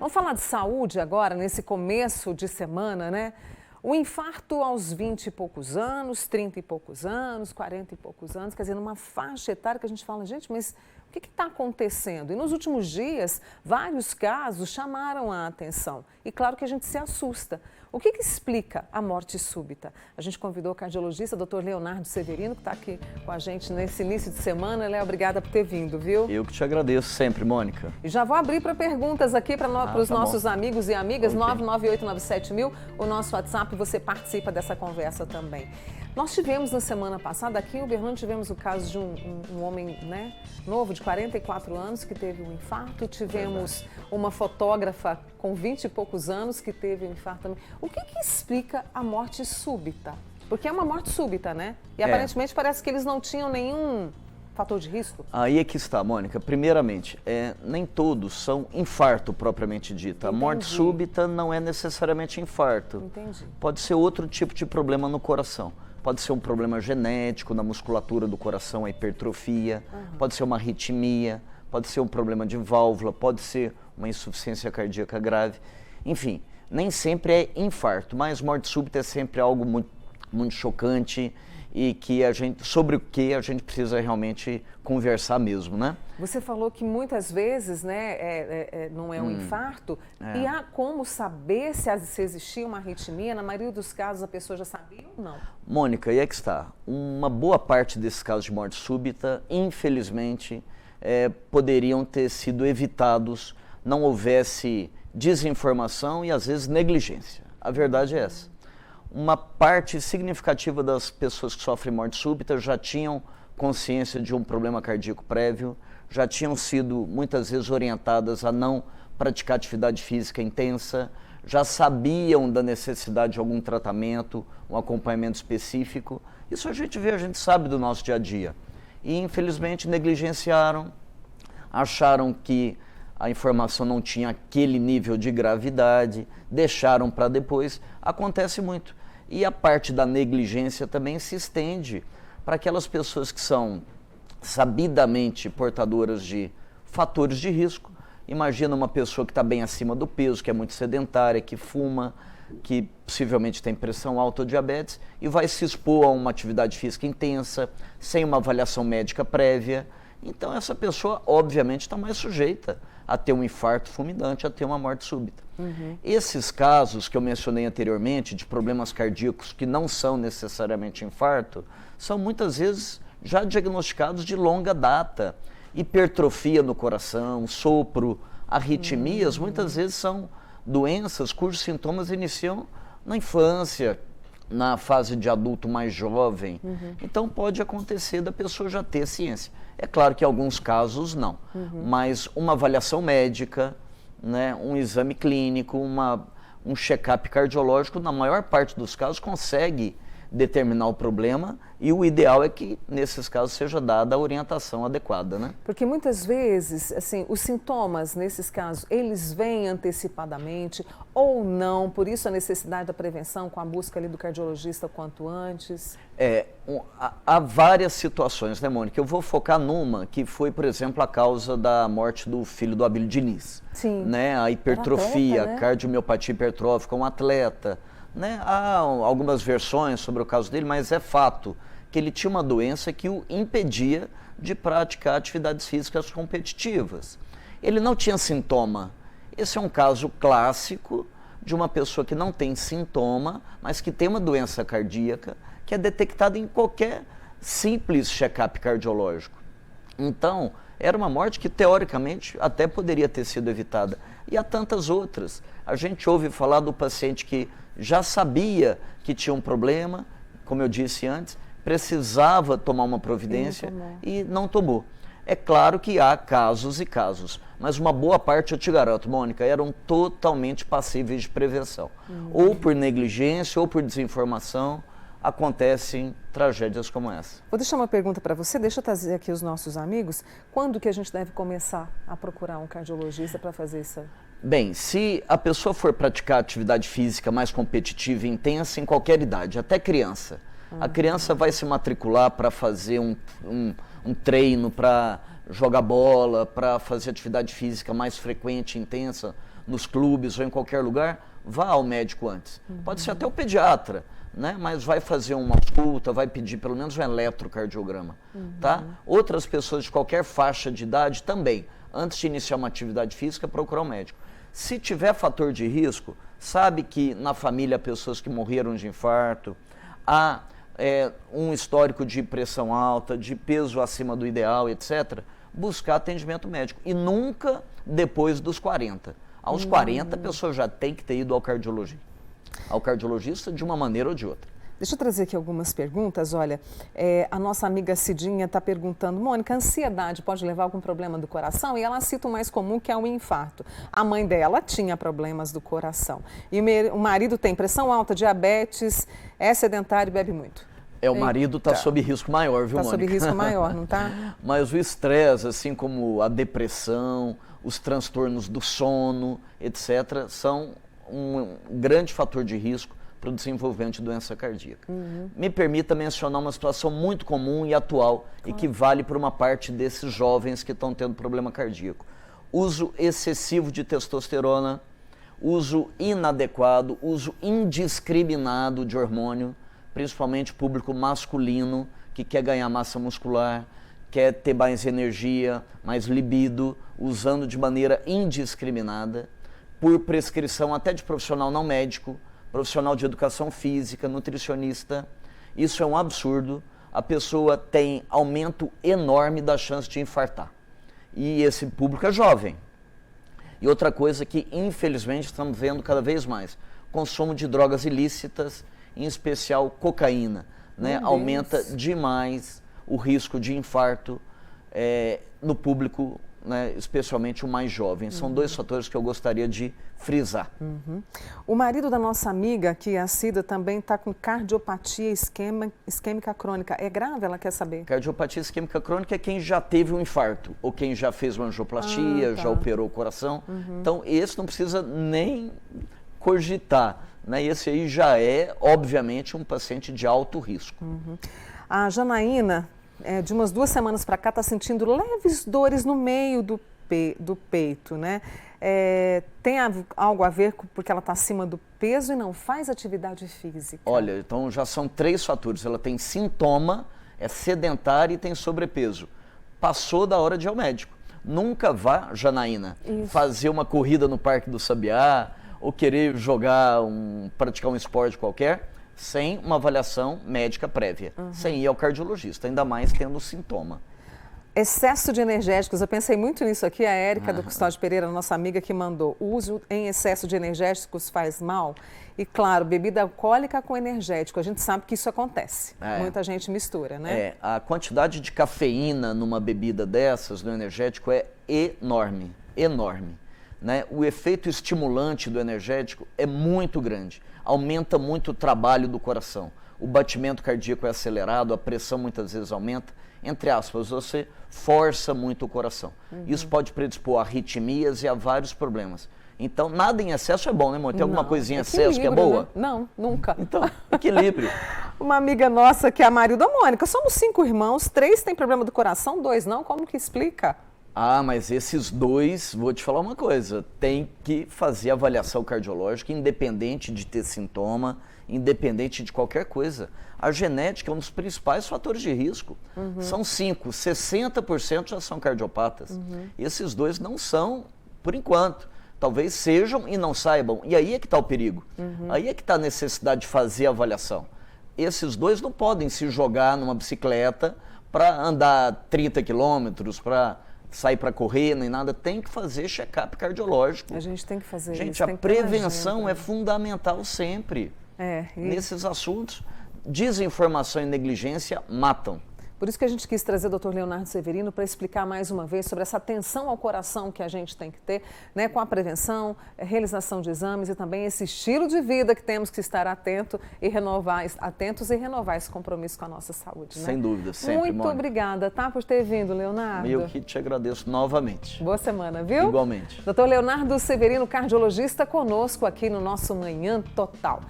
Vamos falar de saúde agora, nesse começo de semana, né? O infarto aos 20 e poucos anos, 30 e poucos anos, 40 e poucos anos, quer dizer, numa faixa etária que a gente fala, gente, mas o que está acontecendo? E nos últimos dias, vários casos chamaram a atenção. E claro que a gente se assusta. O que explica a morte súbita? A gente convidou o cardiologista, Dr. Leonardo Severino, que está aqui com a gente nesse início de semana. Léo, obrigada por ter vindo, viu? Eu que te agradeço sempre, Mônica. E já vou abrir para perguntas aqui para os nossos amigos e amigas, Okay. 99897.000, o nosso WhatsApp, você participa dessa conversa também. Nós tivemos na semana passada, aqui em Uberlândia, tivemos o caso de um homem, né, novo, de 44 anos, que teve um infarto. Tivemos uma fotógrafa com 20 e poucos anos que teve um infarto também. O que explica a morte súbita? Porque é uma morte súbita, né? E aparentemente parece que eles não tinham nenhum fator de risco. Aí é que está, Mônica. Primeiramente, nem todos são infarto propriamente dito. A morte súbita não é necessariamente infarto. Entendi. Pode ser outro tipo de problema no coração. Pode ser um problema genético na musculatura do coração, a hipertrofia. Pode ser uma arritmia. Pode ser um problema de válvula. Pode ser uma insuficiência cardíaca grave. Enfim, nem sempre é infarto, mas morte súbita é sempre algo muito chocante e sobre o que a gente precisa realmente conversar mesmo, né? Você falou que muitas vezes, né, não é um infarto. E há como saber se existia uma arritmia? Na maioria dos casos a pessoa já sabia ou não? Mônica, e é que está. Uma boa parte desses casos de morte súbita, infelizmente, poderiam ter sido evitados, não houvesse desinformação e às vezes negligência. A verdade é essa. Uma parte significativa das pessoas que sofrem morte súbita já tinham consciência de um problema cardíaco prévio, já tinham sido muitas vezes orientadas a não praticar atividade física intensa, já sabiam da necessidade de algum tratamento, um acompanhamento específico. Isso a gente vê, a gente sabe do nosso dia a dia. E infelizmente negligenciaram, acharam que a informação não tinha aquele nível de gravidade, deixaram para depois. Acontece muito. E a parte da negligência também se estende para aquelas pessoas que são sabidamente portadoras de fatores de risco. Imagina uma pessoa que está bem acima do peso, que é muito sedentária, que fuma, que possivelmente tem pressão alta ou diabetes e vai se expor a uma atividade física intensa, sem uma avaliação médica prévia. Então essa pessoa obviamente está mais sujeita a ter um infarto fulminante, a ter uma morte súbita. Esses casos que eu mencionei anteriormente, de problemas cardíacos que não são necessariamente infarto, são muitas vezes já diagnosticados de longa data. Hipertrofia no coração, sopro, arritmias, muitas vezes são doenças cujos sintomas iniciam na infância, na fase de adulto mais jovem. Então pode acontecer da pessoa já ter ciência. É claro que em alguns casos não, mas uma avaliação médica, né, um exame clínico, um check-up cardiológico, na maior parte dos casos consegue determinar o problema e o ideal é que nesses casos seja dada a orientação adequada, né? Porque muitas vezes, assim, os sintomas nesses casos, eles vêm antecipadamente ou não, por isso a necessidade da prevenção com a busca ali do cardiologista quanto antes? Há várias situações, né, Mônica? Eu vou focar numa que foi, por exemplo, a causa da morte do filho do Abílio Diniz. Sim. Né? A hipertrofia, atleta, né? Cardiomiopatia hipertrófica, um atleta. Né? Há algumas versões sobre o caso dele, mas é fato que ele tinha uma doença que o impedia de praticar atividades físicas competitivas. Ele não tinha sintoma. Esse é um caso clássico de uma pessoa que não tem sintoma, mas que tem uma doença cardíaca que é detectada em qualquer simples check-up cardiológico. Então, era uma morte que, teoricamente, até poderia ter sido evitada. E há tantas outras. A gente ouve falar do paciente que já sabia que tinha um problema, como eu disse antes, precisava tomar uma providência e não tomou. É claro que há casos e casos, mas uma boa parte, eu te garanto, Mônica, eram totalmente passíveis de prevenção. Ou por negligência, ou por desinformação, acontecem tragédias como essa. Vou deixar uma pergunta para você, deixa eu trazer aqui os nossos amigos. Quando que a gente deve começar a procurar um cardiologista para fazer isso? Bem, se a pessoa for praticar atividade física mais competitiva e intensa em qualquer idade, até criança, a criança vai se matricular para fazer um treino, para jogar bola, para fazer atividade física mais frequente, intensa, nos clubes ou em qualquer lugar, vá ao médico antes. Pode ser até o pediatra, né? Mas vai fazer uma consulta, vai pedir pelo menos um eletrocardiograma, tá? Outras pessoas de qualquer faixa de idade também, antes de iniciar uma atividade física, procurar um médico. Se tiver fator de risco, sabe que na família há pessoas que morreram de infarto, há um histórico de pressão alta, de peso acima do ideal, etc., buscar atendimento médico. E nunca depois dos 40. Aos 40, a pessoa já tem que ter ido ao cardiologista de uma maneira ou de outra. Deixa eu trazer aqui algumas perguntas. Olha, a nossa amiga Cidinha está perguntando, Mônica, a ansiedade pode levar a algum problema do coração? E ela cita o mais comum, que é o infarto. A mãe dela tinha problemas do coração. E o marido tem pressão alta, diabetes, é sedentário e bebe muito. O marido está sob risco maior, viu, Mônica? Está sob risco maior, não está? Mas o estresse, assim como a depressão, os transtornos do sono, etc., são um grande fator de risco para o desenvolvimento de doença cardíaca. Me permita mencionar uma situação muito comum e atual e que vale para uma parte desses jovens que estão tendo problema cardíaco. Uso excessivo de testosterona, uso inadequado, uso indiscriminado de hormônio, principalmente público masculino que quer ganhar massa muscular, quer ter mais energia, mais libido, usando de maneira indiscriminada, por prescrição até de profissional não médico, profissional de educação física, nutricionista. Isso é um absurdo. A pessoa tem aumento enorme da chance de infartar. E esse público é jovem. E outra coisa que, infelizmente, estamos vendo cada vez mais, consumo de drogas ilícitas, em especial cocaína, né? Aumenta demais o risco de infarto no público, né? Especialmente o mais jovem. São dois fatores que eu gostaria de frisar. O marido da nossa amiga, que é a Cida, também está com cardiopatia isquêmica crônica. É grave? Ela quer saber. Cardiopatia isquêmica crônica é quem já teve um infarto, ou quem já fez uma angioplastia, já operou o coração. Então, esse não precisa nem cogitar, né? Esse aí já é, obviamente, um paciente de alto risco. A Janaína, de umas 2 semanas para cá, está sentindo leves dores no meio do peito, né? Tem algo a ver porque ela está acima do peso e não faz atividade física? Olha, então já são 3 fatores. Ela tem sintoma, é sedentária e tem sobrepeso. Passou da hora de ir ao médico. Nunca vá, Janaína, fazer uma corrida no Parque do Sabiá ou querer praticar um esporte qualquer sem uma avaliação médica prévia, sem ir ao cardiologista, ainda mais tendo sintoma. Excesso de energéticos, eu pensei muito nisso aqui, a Érica do Custódio Pereira, nossa amiga, que mandou. O uso em excesso de energéticos faz mal? E claro, bebida alcoólica com energético, a gente sabe que isso acontece, muita gente mistura, né? A quantidade de cafeína numa bebida dessas, no energético, é enorme, enorme, né? O efeito estimulante do energético é muito grande, aumenta muito o trabalho do coração, o batimento cardíaco é acelerado, a pressão muitas vezes aumenta, entre aspas, você força muito o coração. Isso pode predispor a arritmias e a vários problemas. Então, nada em excesso é bom, né, amor? Tem alguma coisinha em excesso que é boa? Né? Não, nunca. Então, equilíbrio. Uma amiga nossa, que é a Marilda Mônica, somos 5 irmãos, 3 têm problema do coração, 2 não, como que explica? Mas esses 2, vou te falar uma coisa, tem que fazer avaliação cardiológica, independente de ter sintoma, independente de qualquer coisa. A genética é um dos principais fatores de risco. São 5, 60% já são cardiopatas. Esses 2 não são, por enquanto. Talvez sejam e não saibam. E aí é que está o perigo. Aí é que está a necessidade de fazer a avaliação. Esses 2 não podem se jogar numa bicicleta para andar 30 quilômetros, para sair para correr, nem nada. Tem que fazer check-up cardiológico. A gente tem que fazer gente, isso. A prevenção é fundamental sempre. Nesses assuntos, desinformação e negligência matam. Por isso que a gente quis trazer o Dr. Leonardo Severino para explicar mais uma vez sobre essa atenção ao coração que a gente tem que ter, né, com a prevenção, realização de exames e também esse estilo de vida que temos que estar atentos e renovar esse compromisso com a nossa saúde. Né? Sem dúvida, sempre, Muito obrigada, por ter vindo, Leonardo. Eu que te agradeço novamente. Boa semana, viu? Igualmente. Dr. Leonardo Severino, cardiologista, conosco aqui no nosso Manhã Total.